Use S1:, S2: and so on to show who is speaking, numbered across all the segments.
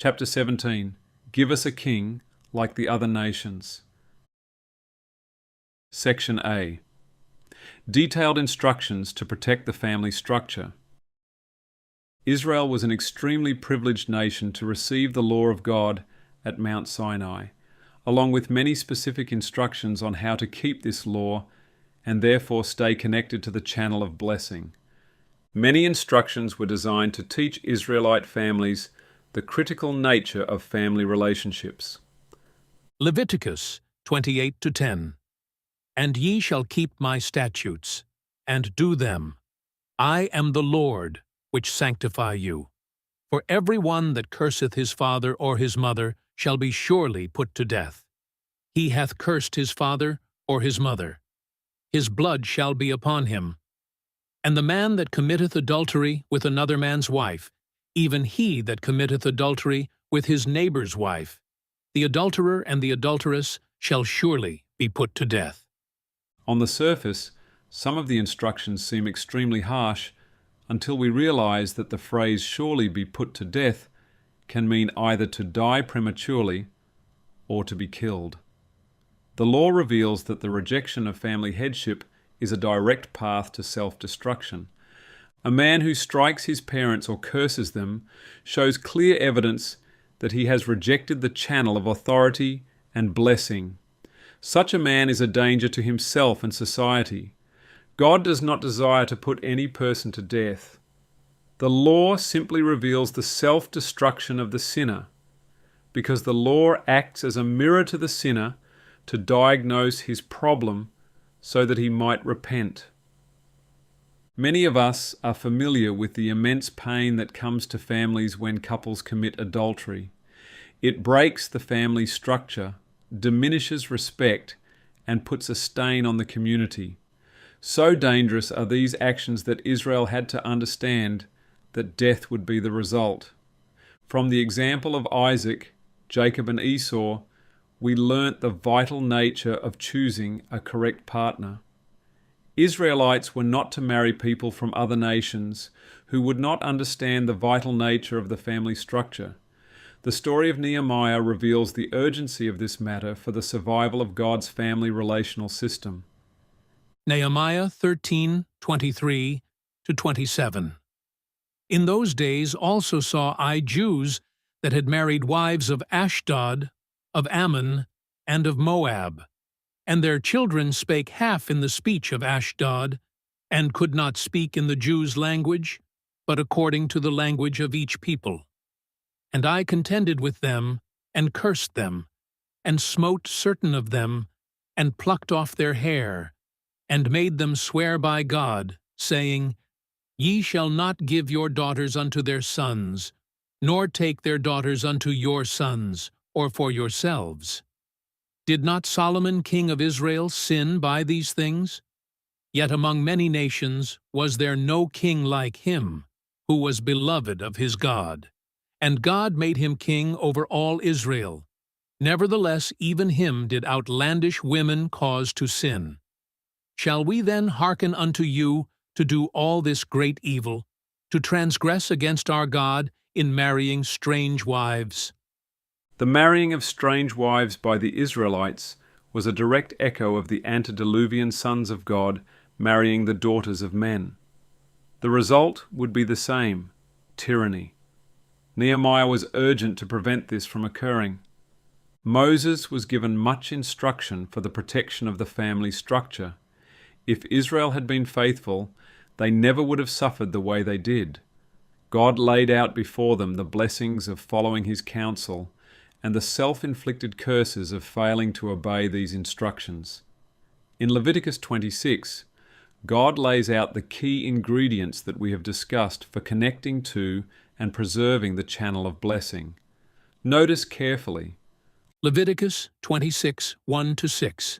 S1: Chapter 17. Give us a king like the other nations. Section A. Detailed instructions to protect the family structure. Israel was an extremely privileged nation to receive the law of God at Mount Sinai, along with many specific instructions on how to keep this law and therefore stay connected to the channel of blessing. Many instructions were designed to teach Israelite families the critical nature of family relationships.
S2: Leviticus 28-10. And ye shall keep my statutes, and do them. I am the Lord, which sanctify you. For every one that curseth his father or his mother shall be surely put to death. He hath cursed his father or his mother. His blood shall be upon him. And the man that committeth adultery with another man's wife, even he that committeth adultery with his neighbor's wife, the adulterer and the adulteress shall surely be put to death.
S1: On the surface, some of the instructions seem extremely harsh until we realize that the phrase surely be put to death can mean either to die prematurely or to be killed. The law reveals that the rejection of family headship is a direct path to self-destruction. A man who strikes his parents or curses them shows clear evidence that he has rejected the channel of authority and blessing. Such a man is a danger to himself and society. God does not desire to put any person to death. The law simply reveals the self-destruction of the sinner, because the law acts as a mirror to the sinner to diagnose his problem so that he might repent. Many of us are familiar with the immense pain that comes to families when couples commit adultery. It breaks the family structure, diminishes respect, and puts a stain on the community. So dangerous are these actions that Israel had to understand that death would be the result. From the example of Isaac, Jacob, and Esau, we learnt the vital nature of choosing a correct partner. Israelites were not to marry people from other nations who would not understand the vital nature of the family structure. The story of Nehemiah reveals the urgency of this matter for the survival of God's family relational system.
S2: Nehemiah 13:23-27. In those days also saw I Jews that had married wives of Ashdod, of Ammon, and of Moab, and their children spake half in the speech of Ashdod, and could not speak in the Jews' language, but according to the language of each people. And I contended with them, and cursed them, and smote certain of them, and plucked off their hair, and made them swear by God, saying, Ye shall not give your daughters unto their sons, nor take their daughters unto your sons, or for yourselves. Did not Solomon king of Israel sin by these things? Yet among many nations was there no king like him, who was beloved of his God. And God made him king over all Israel. Nevertheless, even him did outlandish women cause to sin. Shall we then hearken unto you to do all this great evil, to transgress against our God in marrying strange wives?
S1: The marrying of strange wives by the Israelites was a direct echo of the antediluvian sons of God marrying the daughters of men. The result would be the same: tyranny. Nehemiah was urgent to prevent this from occurring. Moses was given much instruction for the protection of the family structure. If Israel had been faithful, they never would have suffered the way they did. God laid out before them the blessings of following his counsel and the self-inflicted curses of failing to obey these instructions. In Leviticus 26, God lays out the key ingredients that we have discussed for connecting to and preserving the channel of blessing. Notice carefully.
S2: Leviticus 26:1-6.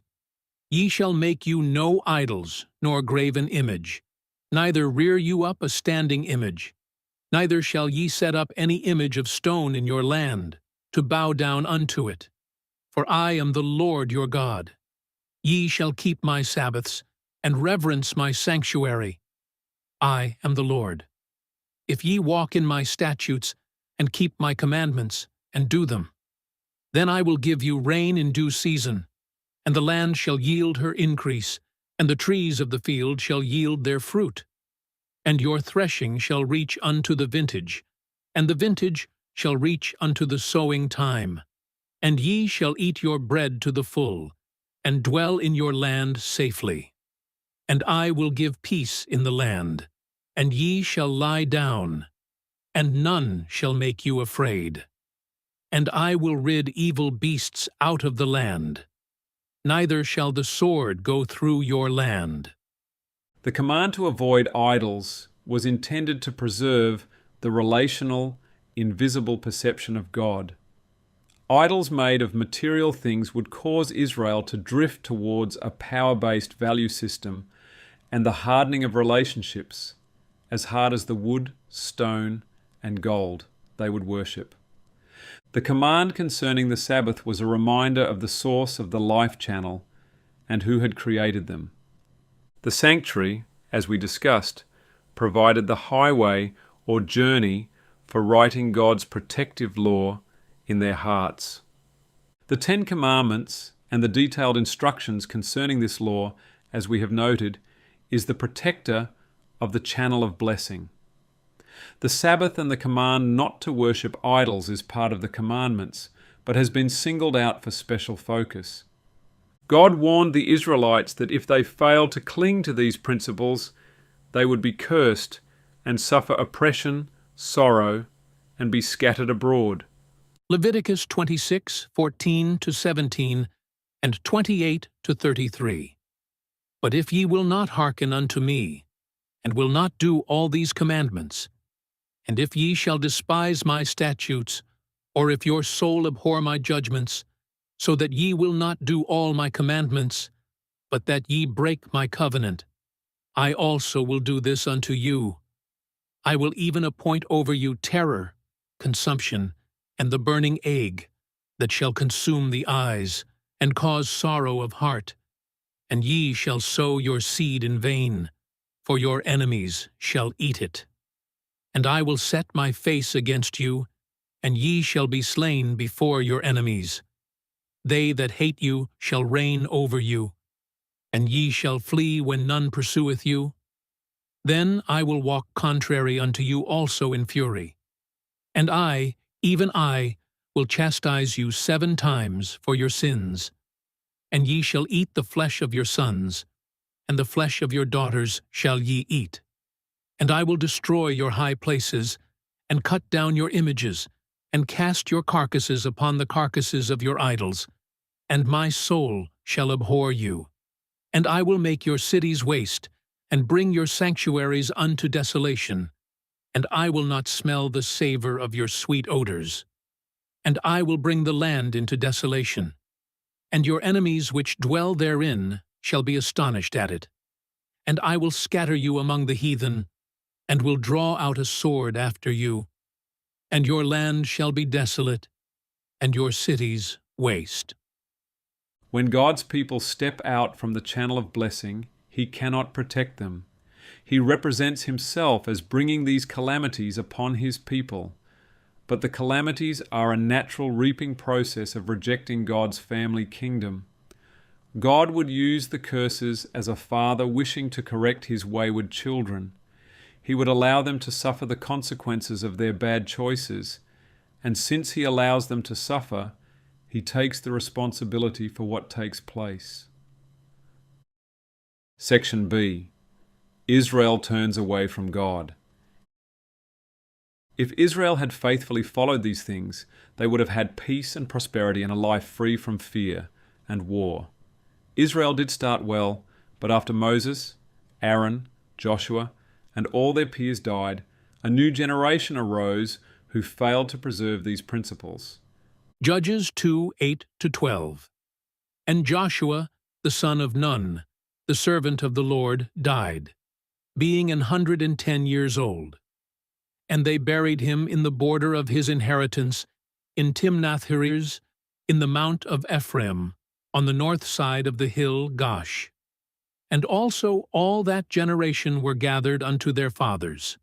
S2: Ye shall make you no idols, nor graven image, neither rear you up a standing image, neither shall ye set up any image of stone in your land, to bow down unto it. For I am the Lord your God. Ye shall keep my Sabbaths, and reverence my sanctuary. I am the Lord. If ye walk in my statutes, and keep my commandments, and do them. Then I will give you rain in due season, and the land shall yield her increase, and the trees of the field shall yield their fruit. And your threshing shall reach unto the vintage, and the vintage shall reach unto the sowing time. And ye shall eat your bread to the full, and dwell in your land safely. And I will give peace in the land, and ye shall lie down, and none shall make you afraid. And I will rid evil beasts out of the land, neither shall the sword go through your land.
S1: The command to avoid idols was intended to preserve the relational, invisible perception of God. Idols made of material things would cause Israel to drift towards a power-based value system and the hardening of relationships, as hard as the wood, stone, and gold they would worship. The command concerning the Sabbath was a reminder of the source of the life channel and who had created them. The sanctuary, as we discussed, provided the highway or journey for writing God's protective law in their hearts. The Ten Commandments and the detailed instructions concerning this law, as we have noted, is the protector of the channel of blessing. The Sabbath and the command not to worship idols is part of the commandments, but has been singled out for special focus. God warned the Israelites that if they failed to cling to these principles, they would be cursed and suffer oppression, sorrow, and be scattered abroad.
S2: Leviticus 26:14-17 and 28-33. But if ye will not hearken unto me, and will not do all these commandments, and if ye shall despise my statutes, or if your soul abhor my judgments, so that ye will not do all my commandments, but that ye break my covenant, I also will do this unto you. I will even appoint over you terror, consumption, and the burning ague, that shall consume the eyes, and cause sorrow of heart. And ye shall sow your seed in vain, for your enemies shall eat it. And I will set my face against you, and ye shall be slain before your enemies. They that hate you shall reign over you, and ye shall flee when none pursueth you. Then I will walk contrary unto you also in fury. And I, even I, will chastise you 7 times for your sins. And ye shall eat the flesh of your sons, and the flesh of your daughters shall ye eat. And I will destroy your high places, and cut down your images, and cast your carcasses upon the carcasses of your idols, and my soul shall abhor you. And I will make your cities waste, and bring your sanctuaries unto desolation, and I will not smell the savor of your sweet odors. And I will bring the land into desolation, and your enemies which dwell therein shall be astonished at it. And I will scatter you among the heathen, and will draw out a sword after you. And your land shall be desolate, and your cities waste.
S1: When God's people step out from the channel of blessing, He cannot protect them. He represents Himself as bringing these calamities upon His people. But the calamities are a natural reaping process of rejecting God's family kingdom. God would use the curses as a father wishing to correct his wayward children. He would allow them to suffer the consequences of their bad choices, and since He allows them to suffer, He takes the responsibility for what takes place. Section B. Israel turns away from God. If Israel had faithfully followed these things, they would have had peace and prosperity and a life free from fear and war. Israel did start well, but after Moses, Aaron, Joshua, and all their peers died, a new generation arose who failed to preserve these principles.
S2: Judges 2:8-12. And Joshua, the son of Nun, the servant of the Lord, died, being 110 years old. And they buried him in the border of his inheritance, in Timnath-Heres, in the mount of Ephraim, on the north side of the hill Gaash. And also all that generation were gathered unto their fathers.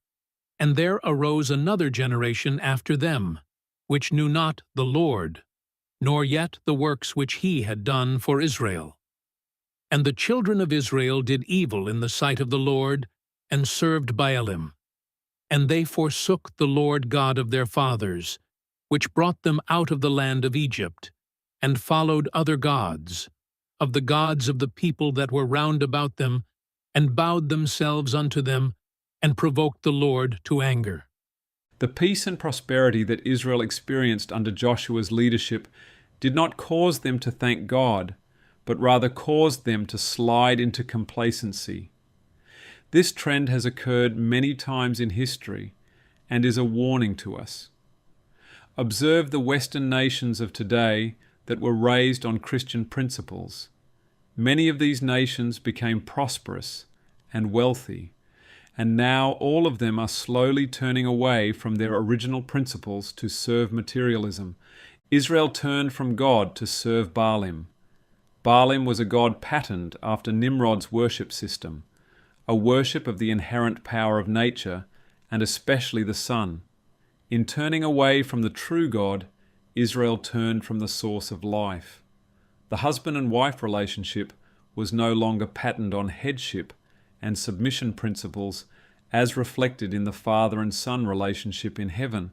S2: And there arose another generation after them, which knew not the Lord, nor yet the works which he had done for Israel. And the children of Israel did evil in the sight of the Lord, and served Baalim. And they forsook the Lord God of their fathers, which brought them out of the land of Egypt, and followed other gods, of the gods of the people that were round about them, and bowed themselves unto them, and provoked the Lord to anger.
S1: The peace and prosperity that Israel experienced under Joshua's leadership did not cause them to thank God, but rather caused them to slide into complacency. This trend has occurred many times in history and is a warning to us. Observe the Western nations of today that were raised on Christian principles. Many of these nations became prosperous and wealthy, and now all of them are slowly turning away from their original principles to serve materialism. Israel turned from God to serve Baalim. Baalim was a god patterned after Nimrod's worship system, a worship of the inherent power of nature, and especially the sun. In turning away from the true God, Israel turned from the source of life. The husband and wife relationship was no longer patterned on headship and submission principles as reflected in the father and son relationship in heaven,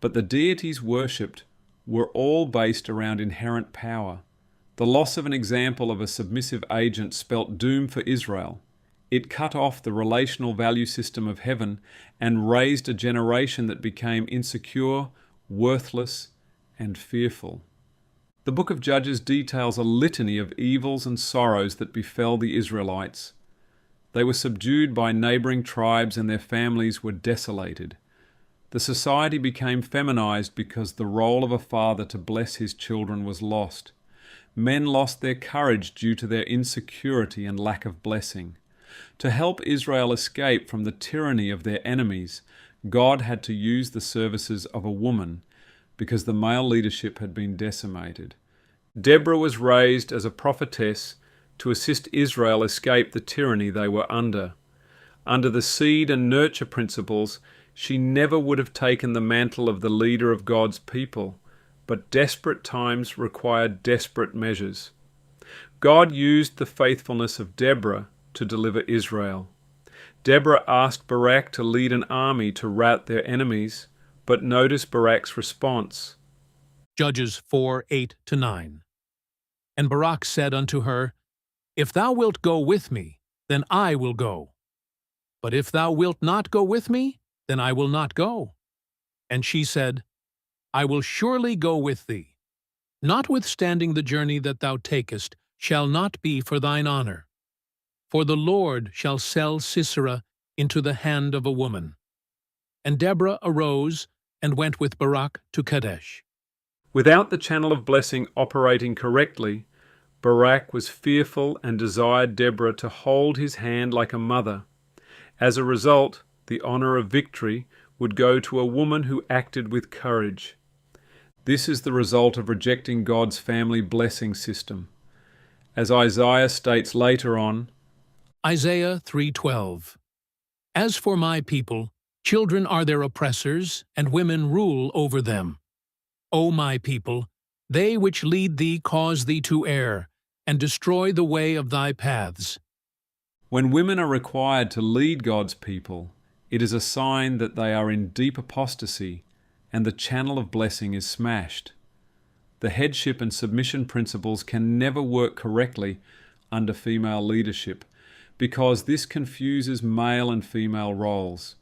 S1: but the deities worshipped were all based around inherent power. The loss of an example of a submissive agent spelt doom for Israel. It cut off the relational value system of heaven and raised a generation that became insecure, worthless, and fearful. The book of Judges details a litany of evils and sorrows that befell the Israelites. They were subdued by neighboring tribes and their families were desolated. The society became feminized because the role of a father to bless his children was lost. Men lost their courage due to their insecurity and lack of blessing. To help Israel escape from the tyranny of their enemies, God had to use the services of a woman because the male leadership had been decimated. Deborah was raised as a prophetess to assist Israel escape the tyranny they were under. Under the seed and nurture principles, she never would have taken the mantle of the leader of God's people, but desperate times required desperate measures. God used the faithfulness of Deborah to deliver Israel. Deborah asked Barak to lead an army to rout their enemies, but notice Barak's response.
S2: Judges 4:8-9. And Barak said unto her, If thou wilt go with me, then I will go. But if thou wilt not go with me, then I will not go. And she said, I will surely go with thee. Notwithstanding the journey that thou takest shall not be for thine honor. For the Lord shall sell Sisera into the hand of a woman. And Deborah arose and went with Barak to Kadesh.
S1: Without the channel of blessing operating correctly, Barak was fearful and desired Deborah to hold his hand like a mother. As a result, the honor of victory would go to a woman who acted with courage. This is the result of rejecting God's family blessing system. As Isaiah states later on,
S2: Isaiah 3:12. As for my people, children are their oppressors, and women rule over them. O my people, they which lead thee cause thee to err, and destroy the way of thy paths.
S1: when women are required to lead God's people, it is a sign that they are in deep apostasy and the channel of blessing is smashed. The headship and submission principles can never work correctly under female leadership because this confuses male and female roles.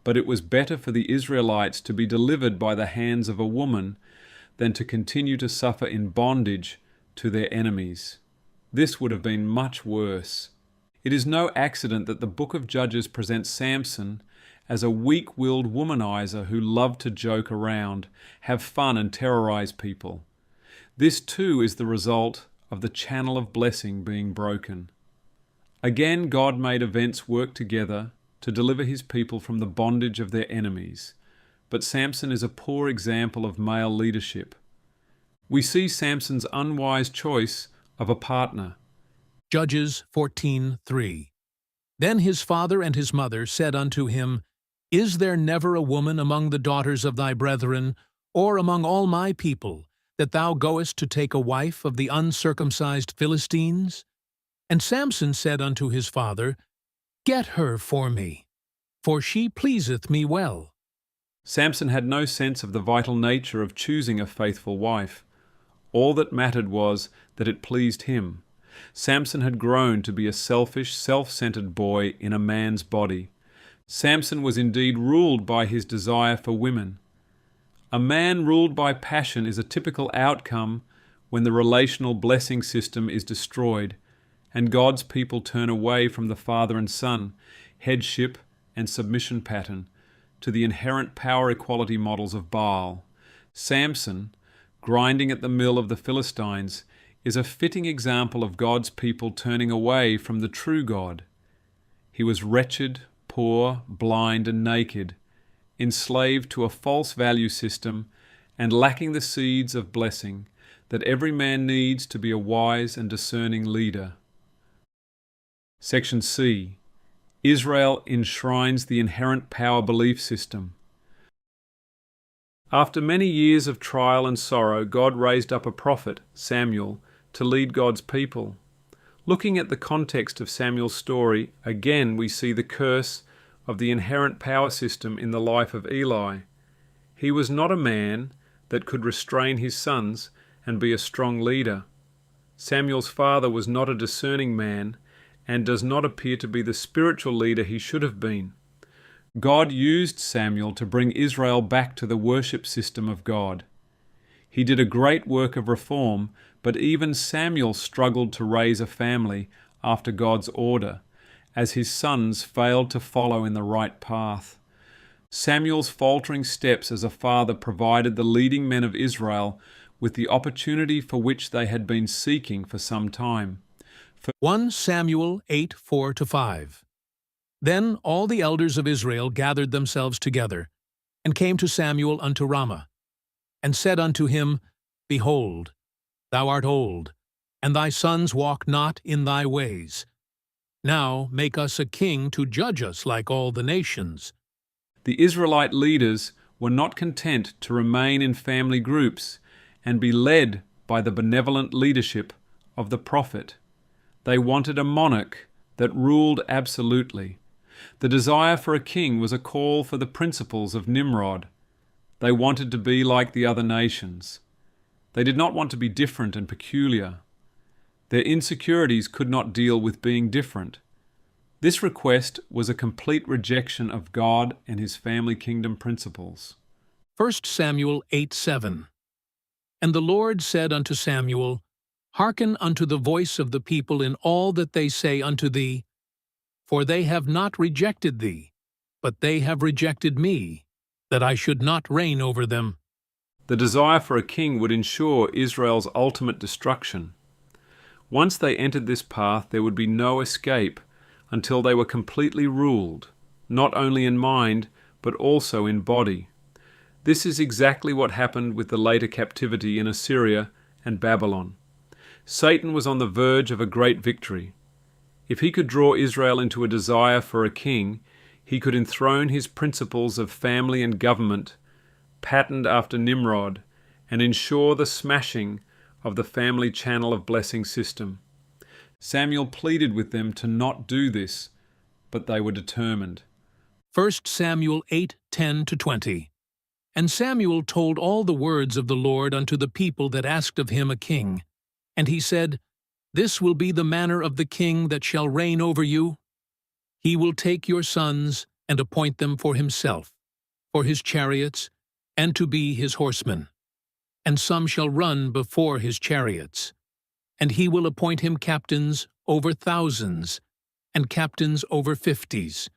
S1: But it was better for the Israelites to be delivered by the hands of a woman than to continue to suffer in bondage to their enemies. This would have been much worse. It is no accident that the book of Judges presents Samson as a weak-willed womanizer who loved to joke around, have fun and terrorize people. This too is the result of the channel of blessing being broken. Again, God made events work together to deliver his people from the bondage of their enemies. But Samson is a poor example of male leadership. We see Samson's unwise choice of a partner.
S2: Judges 14:3. Then his father and his mother said unto him, Is there never a woman among the daughters of thy brethren, or among all my people, that thou goest to take a wife of the uncircumcised Philistines? And Samson said unto his father, Get her for me, for she pleaseth me well.
S1: Samson had no sense of the vital nature of choosing a faithful wife. All that mattered was that it pleased him. Samson had grown to be a selfish, self-centered boy in a man's body. Samson was indeed ruled by his desire for women. A man ruled by passion is a typical outcome when the relational blessing system is destroyed and God's people turn away from the father and son, headship and submission pattern, to the inherent power equality models of Baal. Samson, grinding at the mill of the Philistines, is a fitting example of God's people turning away from the true God. He was wretched, poor, blind, and naked, enslaved to a false value system, and lacking the seeds of blessing that every man needs to be a wise and discerning leader. Section C. Israel enshrines the inherent power belief system. After many years of trial and sorrow, God raised up a prophet, Samuel, to lead God's people. Looking at the context of Samuel's story, again we see the curse of the inherent power system in the life of Eli. He was not a man that could restrain his sons and be a strong leader. Samuel's father was not a discerning man and does not appear to be the spiritual leader he should have been. God used Samuel to bring Israel back to the worship system of God. He did a great work of reform, but even Samuel struggled to raise a family after God's order, as his sons failed to follow in the right path. Samuel's faltering steps as a father provided the leading men of Israel with the opportunity for which they had been seeking for some time.
S2: 1 Samuel 8:4-5. Then all the elders of Israel gathered themselves together, and came to Samuel unto Ramah, and said unto him, Behold, thou art old, and thy sons walk not in thy ways. Now make us a king to judge us like all the nations.
S1: The Israelite leaders were not content to remain in family groups and be led by the benevolent leadership of the prophet. They wanted a monarch that ruled absolutely. The desire for a king was a call for the principles of Nimrod. They wanted to be like the other nations. They did not want to be different and peculiar. Their insecurities could not deal with being different. This request was a complete rejection of God and his family kingdom principles.
S2: 1 Samuel 8:7. And the Lord said unto Samuel, Hearken unto the voice of the people in all that they say unto thee, for they have not rejected thee, but they have rejected me, that I should not reign over them.
S1: The desire for a king would ensure Israel's ultimate destruction. Once they entered this path, there would be no escape until they were completely ruled, not only in mind, but also in body. This is exactly what happened with the later captivity in Assyria and Babylon. Satan was on the verge of a great victory. If he could draw Israel into a desire for a king, he could enthrone his principles of family and government, patterned after Nimrod, and ensure the smashing of the family channel of blessing system. Samuel pleaded with them to not do this, but they were determined.
S2: 1 Samuel 8:10-20. And Samuel told all the words of the Lord unto the people that asked of him a king. And he said, This will be the manner of the king that shall reign over you. He will take your sons and appoint them for himself, for his chariots, and to be his horsemen. And some shall run before his chariots. And he will appoint him captains over thousands, and captains over 50s,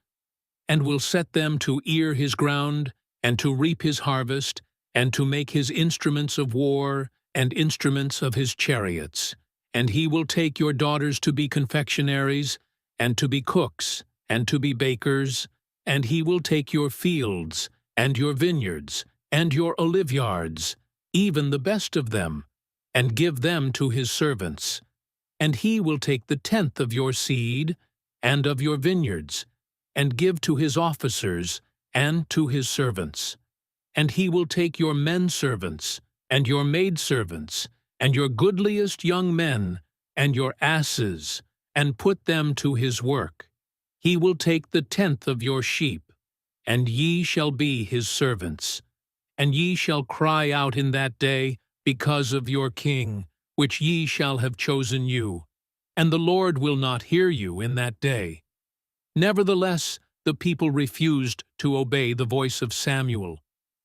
S2: and will set them to ear his ground, and to reap his harvest, and to make his instruments of war, and instruments of his chariots. And he will take your daughters to be confectionaries, and to be cooks, and to be bakers, and he will take your fields, and your vineyards, and your oliveyards, even the best of them, and give them to his servants. And he will take the 10th of your seed, and of your vineyards, and give to his officers, and to his servants. And he will take your men-servants, and your maidservants, and your goodliest young men, and your asses, and put them to his work. He will take the 10th of your sheep, and ye shall be his servants. And ye shall cry out in that day because of your king, which ye shall have chosen you. And the Lord will not hear you in that day. Nevertheless, the people refused to obey the voice of Samuel.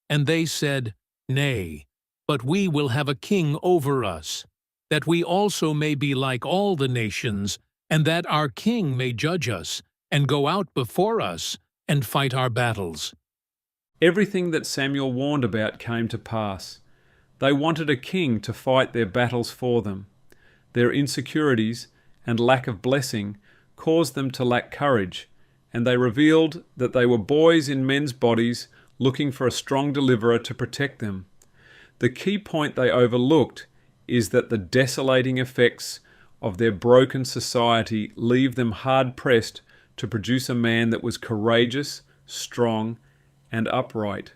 S2: And they said, Nay, but we will have a king over us, that we also may be like all the nations, and that our king may judge us, and go out before us, and fight our battles.
S1: Everything that Samuel warned about came to pass. They wanted a king to fight their battles for them. Their insecurities and lack of blessing caused them to lack courage, and they revealed that they were boys in men's bodies looking for a strong deliverer to protect them. The key point they overlooked is that the desolating effects of their broken society leave them hard-pressed to produce a man that was courageous, strong, and upright.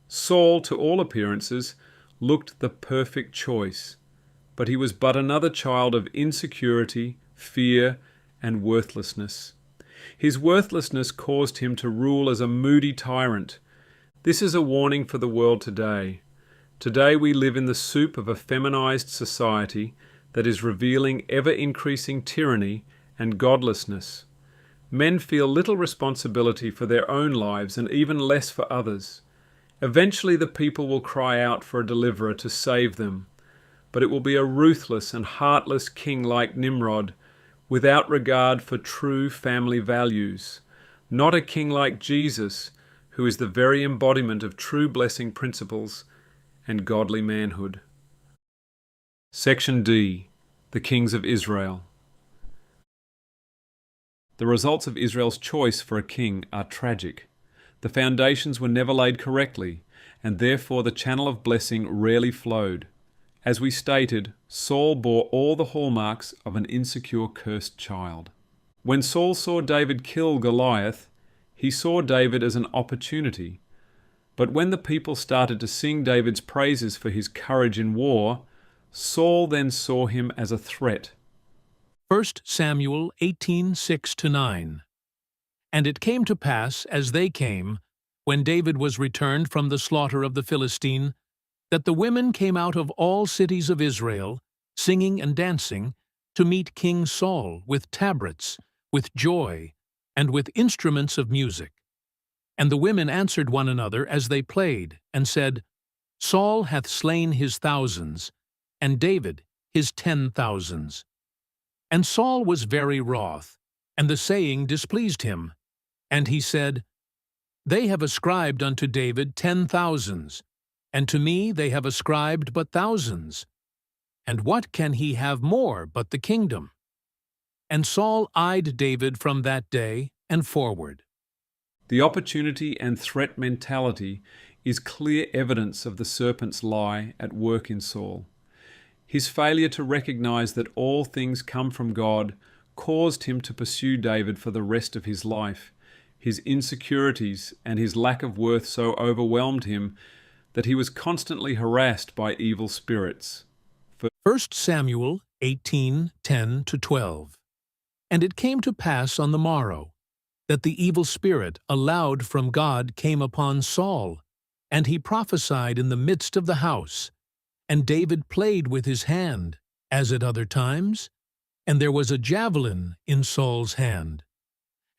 S1: Saul, to all appearances, looked the perfect choice, but he was but another child of insecurity, fear, and worthlessness. His worthlessness caused him to rule as a moody tyrant. This is a warning for the world today. Today we live in the soup of a feminized society that is revealing ever-increasing tyranny and godlessness. Men feel little responsibility for their own lives and even less for others. Eventually the people will cry out for a deliverer to save them, but it will be a ruthless and heartless king like Nimrod, without regard for true family values, not a king like Jesus, who is the very embodiment of true blessing principles and godly manhood. Section D. The Kings of Israel. The results of Israel's choice for a king are tragic. The foundations were never laid correctly, and therefore the channel of blessing rarely flowed. As we stated, Saul bore all the hallmarks of an insecure, cursed child. When Saul saw David kill Goliath, he saw David as an opportunity. But when the people started to sing David's praises for his courage in war, Saul then saw him as a threat.
S2: 1 Samuel 18:6-9. And it came to pass, as they came, when David was returned from the slaughter of the Philistine, that the women came out of all cities of Israel, singing and dancing, to meet King Saul with tabrets, with joy, and with instruments of music. And the women answered one another as they played, and said, Saul hath slain his thousands, and David his 10,000s. And Saul was very wroth, and the saying displeased him. And he said, They have ascribed unto David 10,000s, and to me they have ascribed but thousands. And what can he have more but the kingdom? And Saul eyed David from that day and forward.
S1: The opportunity and threat mentality is clear evidence of the serpent's lie at work in Saul. His failure to recognize that all things come from God caused him to pursue David for the rest of his life. His insecurities and his lack of worth so overwhelmed him that he was constantly harassed by evil spirits.
S2: 1 Samuel 18:10-12. And it came to pass on the morrow, that the evil spirit allowed from God came upon Saul, and he prophesied in the midst of the house. And David played with his hand, as at other times, and there was a javelin in Saul's hand.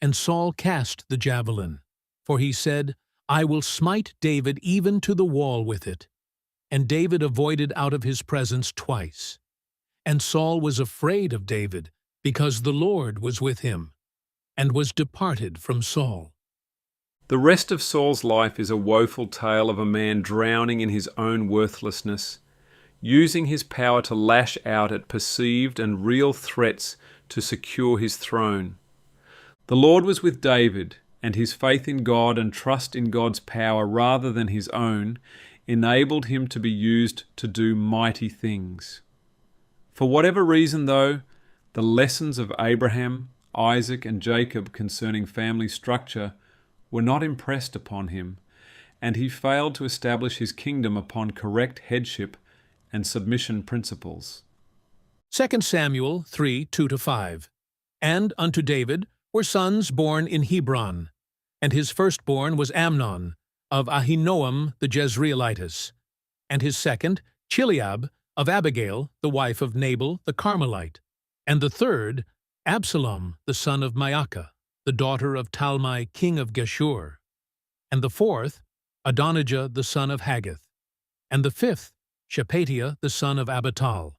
S2: And Saul cast the javelin, for he said, I will smite David even to the wall with it. And David avoided out of his presence twice. And Saul was afraid of David, because the Lord was with him, and was departed from Saul.
S1: The rest of Saul's life is a woeful tale of a man drowning in his own worthlessness, using his power to lash out at perceived and real threats to secure his throne. The Lord was with David, and his faith in God and trust in God's power rather than his own enabled him to be used to do mighty things. For whatever reason, though, the lessons of Abraham, Isaac, and Jacob concerning family structure were not impressed upon him, and he failed to establish his kingdom upon correct headship and submission principles.
S2: 2 Samuel 3:2-5. And unto David were sons born in Hebron, and his firstborn was Amnon, of Ahinoam the Jezreelitess, and his second, Chileab, of Abigail, the wife of Nabal the Carmelite, and the third, Absalom, the son of Maacah, the daughter of Talmai, king of Geshur, and the fourth, Adonijah, the son of Haggith, and the fifth, Shephatiah, the son of Abital,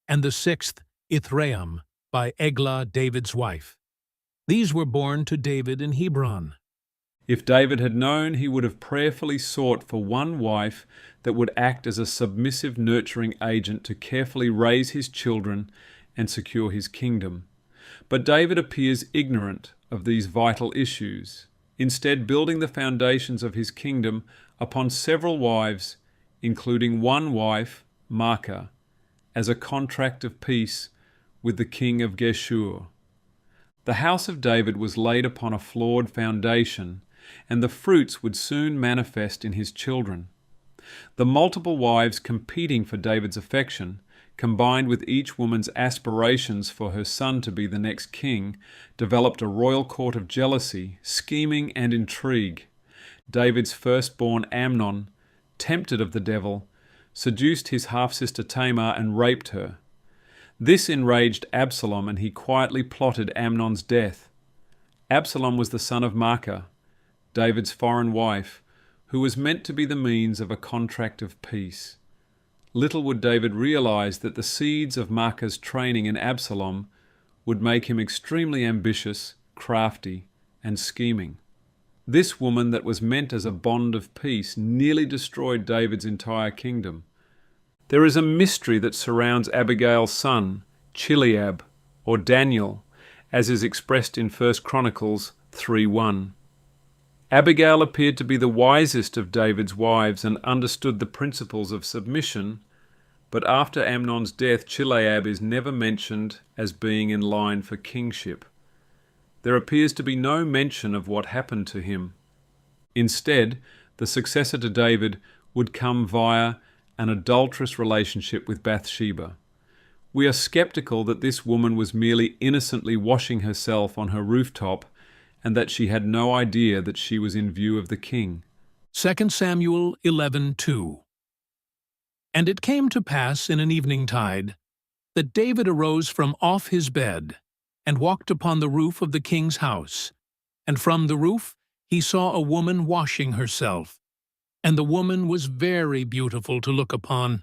S2: and the sixth, Ithream, by Eglah, David's wife. These were born to David in Hebron.
S1: If David had known, he would have prayerfully sought for one wife that would act as a submissive, nurturing agent to carefully raise his children and secure his kingdom. But David appears ignorant of these vital issues, instead building the foundations of his kingdom upon several wives, including one wife, Maacah, as a contract of peace with the king of Geshur. The house of David was laid upon a flawed foundation, and the fruits would soon manifest in his children. The multiple wives competing for David's affection, combined with each woman's aspirations for her son to be the next king, developed a royal court of jealousy, scheming, and intrigue. David's firstborn Amnon, tempted of the devil, seduced his half-sister Tamar and raped her. This enraged Absalom, and he quietly plotted Amnon's death. Absalom was the son of Maacah, David's foreign wife, who was meant to be the means of a contract of peace. Little would David realize that the seeds of Maacah's training in Absalom would make him extremely ambitious, crafty, and scheming. This woman that was meant as a bond of peace nearly destroyed David's entire kingdom. There is a mystery that surrounds Abigail's son, Chileab, or Daniel, as is expressed in 1 Chronicles 3:1. Abigail appeared to be the wisest of David's wives and understood the principles of submission, but after Amnon's death, Chileab is never mentioned as being in line for kingship. There appears to be no mention of what happened to him. Instead, the successor to David would come via an adulterous relationship with Bathsheba. We are skeptical that this woman was merely innocently washing herself on her rooftop and that she had no idea that she was in view of the king.
S2: 2 Samuel 11:2. And it came to pass in an evening-tide that David arose from off his bed and walked upon the roof of the king's house, and from the roof he saw a woman washing herself, and the woman was very beautiful to look upon.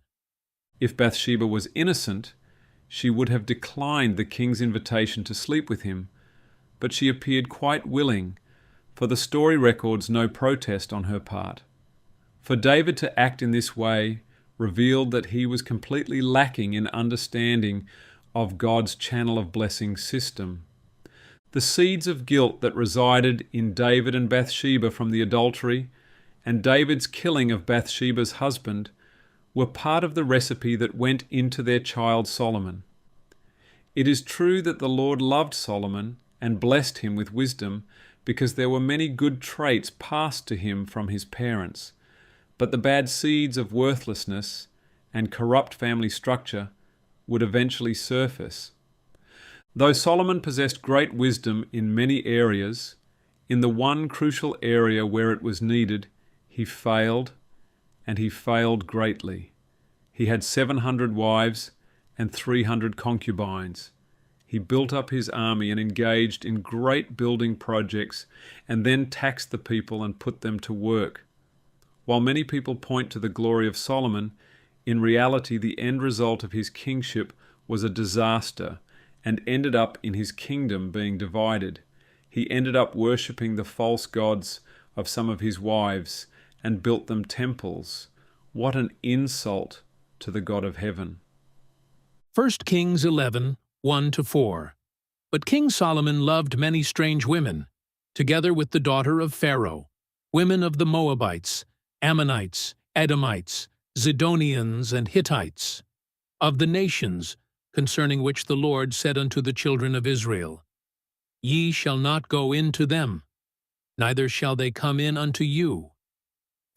S1: If Bathsheba was innocent, she would have declined the king's invitation to sleep with him, but she appeared quite willing, for the story records no protest on her part. For David to act in this way revealed that he was completely lacking in understanding of God's channel of blessing system. The seeds of guilt that resided in David and Bathsheba from the adultery, and David's killing of Bathsheba's husband, were part of the recipe that went into their child Solomon. It is true that the Lord loved Solomon and blessed him with wisdom, because there were many good traits passed to him from his parents, but the bad seeds of worthlessness and corrupt family structure would eventually surface. Though Solomon possessed great wisdom in many areas, in the one crucial area where it was needed, he failed, and he failed greatly. He had 700 wives and 300 concubines. He built up his army and engaged in great building projects, and then taxed the people and put them to work. While many people point to the glory of Solomon, in reality the end result of his kingship was a disaster and ended up in his kingdom being divided. He ended up worshipping the false gods of some of his wives and built them temples. What an insult to the God of heaven.
S2: 1 Kings 11:1-4. But King Solomon loved many strange women, together with the daughter of Pharaoh, women of the Moabites, Ammonites, Edomites, Zidonians, and Hittites, of the nations concerning which the Lord said unto the children of Israel, Ye shall not go in to them, neither shall they come in unto you.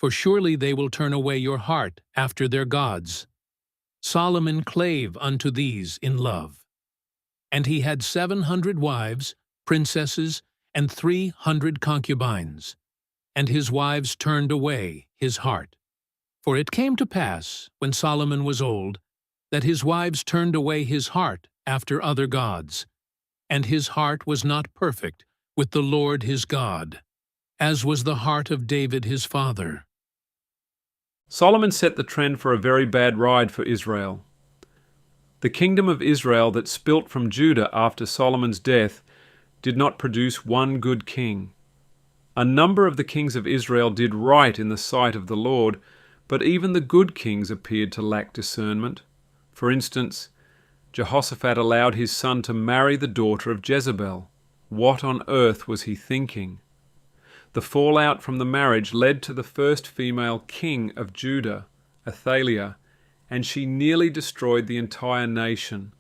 S2: for surely they will turn away your heart after their gods. Solomon clave unto these in love. And he had 700 wives, princesses, and 300 concubines. And his wives turned away his heart. For it came to pass, when Solomon was old, that his wives turned away his heart after other gods, and his heart was not perfect with the Lord his God, as was the heart of David his father.
S1: Solomon set the trend for a very bad ride for Israel. The kingdom of Israel that spilt from Judah after Solomon's death did not produce one good king. A number of the kings of Israel did right in the sight of the Lord, but even the good kings appeared to lack discernment. For instance, Jehoshaphat allowed his son to marry the daughter of Jezebel. What on earth was he thinking? The fallout from the marriage led to the first female king of Judah, Athaliah, and she nearly destroyed the entire nation.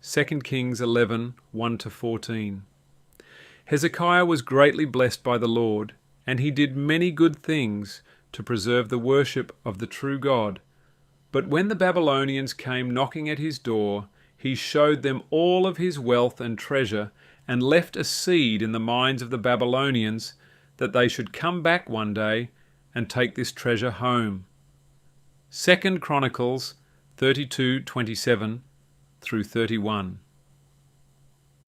S1: 2 Kings 11, 1-14. Hezekiah was greatly blessed by the Lord, and he did many good things to preserve the worship of the true God. But when the Babylonians came knocking at his door, he showed them all of his wealth and treasure, and left a seed in the minds of the Babylonians that they should come back one day and take this treasure home. 2 Chronicles 32:27-31.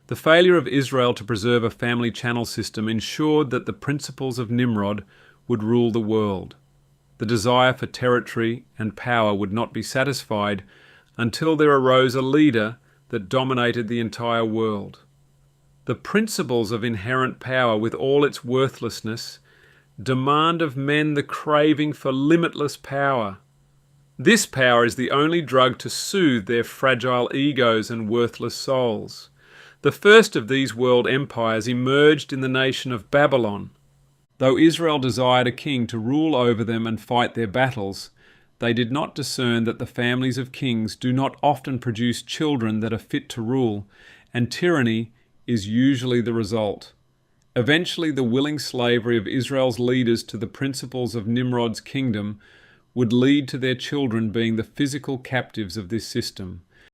S1: The failure of Israel to preserve a family channel system ensured that the principles of Nimrod would rule the world. The desire for territory and power would not be satisfied until there arose a leader that dominated the entire world. The principles of inherent power, with all its worthlessness, demand of men the craving for limitless power. This power is the only drug to soothe their fragile egos and worthless souls. The first of these world empires emerged in the nation of Babylon. Though Israel desired a king to rule over them and fight their battles, they did not discern that the families of kings do not often produce children that are fit to rule, and tyranny is usually the result. Eventually, the willing slavery of Israel's leaders to the principles of Nimrod's kingdom would lead to their children being the physical captives of this system,